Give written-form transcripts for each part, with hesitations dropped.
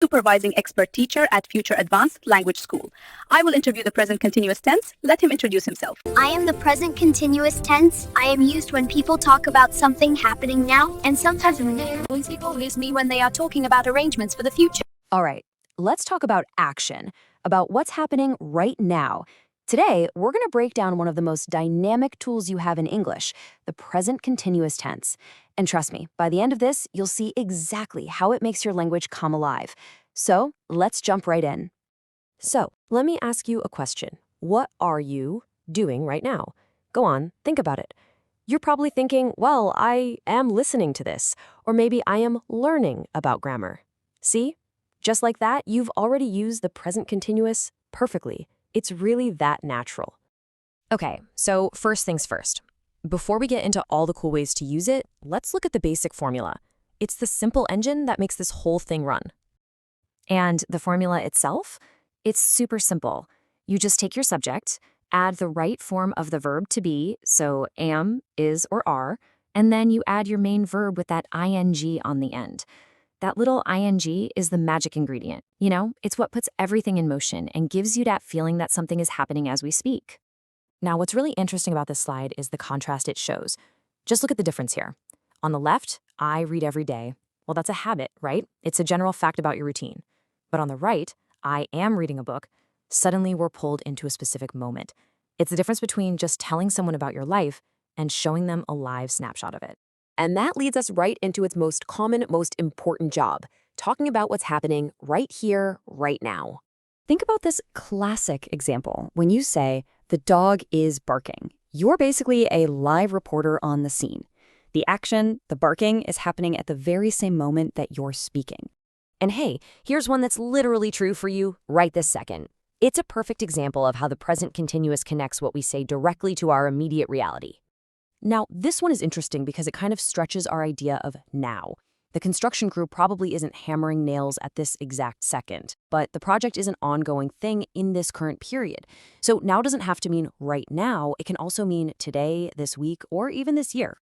supervising expert teacher at Future Advanced Language School. I will interview the present continuous tense. Let him introduce himself. I am the present continuous tense. I am used when people talk about something happening now, and sometimes when people use me when they are talking about arrangements for the future. All right, let's talk about action, about what's happening right now. Today, we're going to break down one of the most dynamic tools you have in English, the present continuous tense. And trust me, by the end of this, you'll see exactly how it makes your language come alive. So, let's jump right in. So, let me ask you a question. What are you doing right now? Go on, think about it. You're probably thinking, well, I am listening to this, or maybe I am learning about grammar. See? Just like that, you've already used the present continuous perfectly. It's really that natural. Okay, so first things first. Before we get into all the cool ways to use it, let's look at the basic formula. It's the simple engine that makes this whole thing run. And the formula itself? It's super simple. You just take your subject, add the right form of the verb to be, so am, is, or are, and then you add your main verb with that ing on the end. That little ing is the magic ingredient. You know, it's what puts everything in motion and gives you that feeling that something is happening as we speak. Now, what's really interesting about this slide is the contrast it shows. Just look at the difference here. On the left, I read every day. Well, that's a habit, right? It's a general fact about your routine. But on the right, I am reading a book. Suddenly, we're pulled into a specific moment. It's the difference between just telling someone about your life and showing them a live snapshot of it. And that leads us right into its most common, most important job, talking about what's happening right here, right now. Think about this classic example. When you say, the dog is barking, you're basically a live reporter on the scene. The action, the barking, is happening at the very same moment that you're speaking. And hey, here's one that's literally true for you right this second. It's a perfect example of how the present continuous connects what we say directly to our immediate reality. Now, this one is interesting because it kind of stretches our idea of now. The construction crew probably isn't hammering nails at this exact second, but the project is an ongoing thing in this current period. So now doesn't have to mean right now. It can also mean today, this week, or even this year.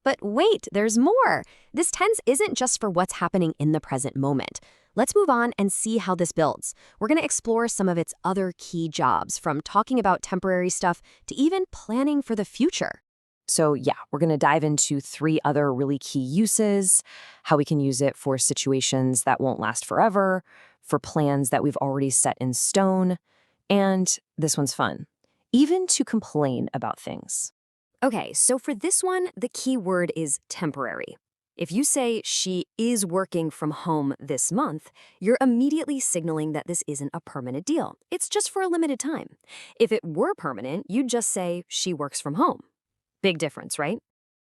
But wait, there's more. This tense isn't just for what's happening in the present moment. Let's move on and see how this builds. We're going to explore some of its other key jobs, from talking about temporary stuff to even planning for the future. So yeah, we're going to dive into 3 other really key uses, how we can use it for situations that won't last forever, for plans that we've already set in stone, and this one's fun, even to complain about things. Okay, so for this one, the key word is temporary. If you say she is working from home this month, you're immediately signaling that this isn't a permanent deal. It's just for a limited time. If it were permanent, you'd just say she works from home. Big difference, right?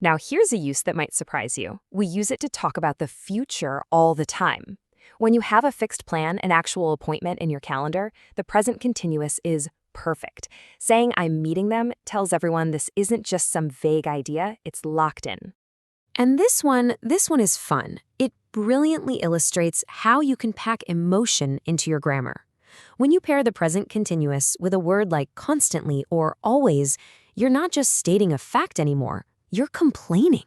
Now, here's a use that might surprise you. We use it to talk about the future all the time. When you have a fixed plan, an actual appointment in your calendar, the present continuous is perfect. Saying I'm meeting them tells everyone this isn't just some vague idea, it's locked in. And this one is fun. It brilliantly illustrates how you can pack emotion into your grammar. When you pair the present continuous with a word like constantly or always, you're not just stating a fact anymore, you're complaining.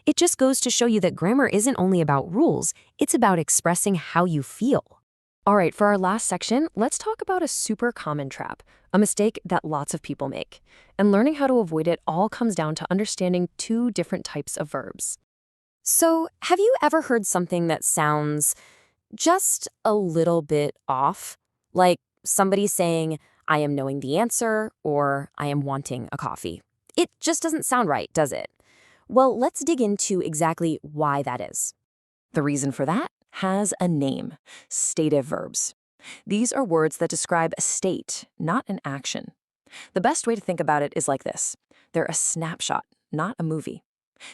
It just goes to show you that grammar isn't only about rules, it's about expressing how you feel. All right, for our last section, let's talk about a super common trap, a mistake that lots of people make. And learning how to avoid it all comes down to understanding 2 different types of verbs. So, have you ever heard something that sounds just a little bit off? Like somebody saying, I am knowing the answer, or I am wanting a coffee. It just doesn't sound right, does it? Well, let's dig into exactly why that is. The reason for that has a name: stative verbs. These are words that describe a state, not an action. The best way to think about it is like this. They're a snapshot, not a movie.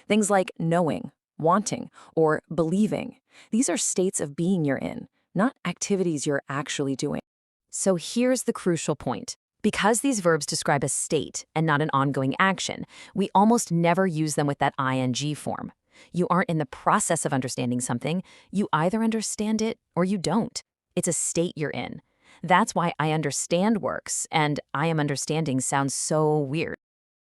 Things like knowing, wanting, or believing. These are states of being you're in, not activities you're actually doing. So here's the crucial point. Because these verbs describe a state and not an ongoing action, we almost never use them with that ing form. You aren't in the process of understanding something. You either understand it or you don't. It's a state you're in. That's why I understand works, and I am understanding sounds so weird.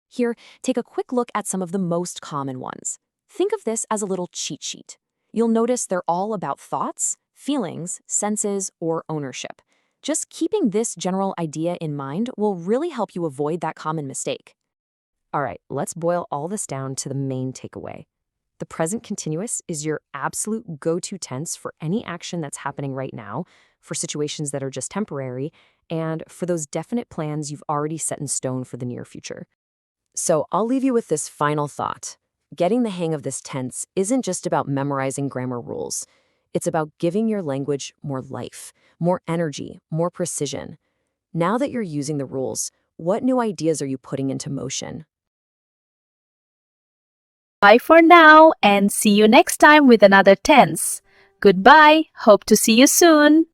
Here, take a quick look at some of the most common ones. Think of this as a little cheat sheet. You'll notice they're all about thoughts, feelings, senses, or ownership. Just keeping this general idea in mind will really help you avoid that common mistake. All right, let's boil all this down to the main takeaway. The present continuous is your absolute go-to tense for any action that's happening right now, for situations that are just temporary, and for those definite plans you've already set in stone for the near future. So I'll leave you with this final thought. Getting the hang of this tense isn't just about memorizing grammar rules. It's about giving your language more life, more energy, more precision. Now that you're using the rules, what new ideas are you putting into motion? Bye for now and see you next time with another tense. Goodbye. Hope to see you soon.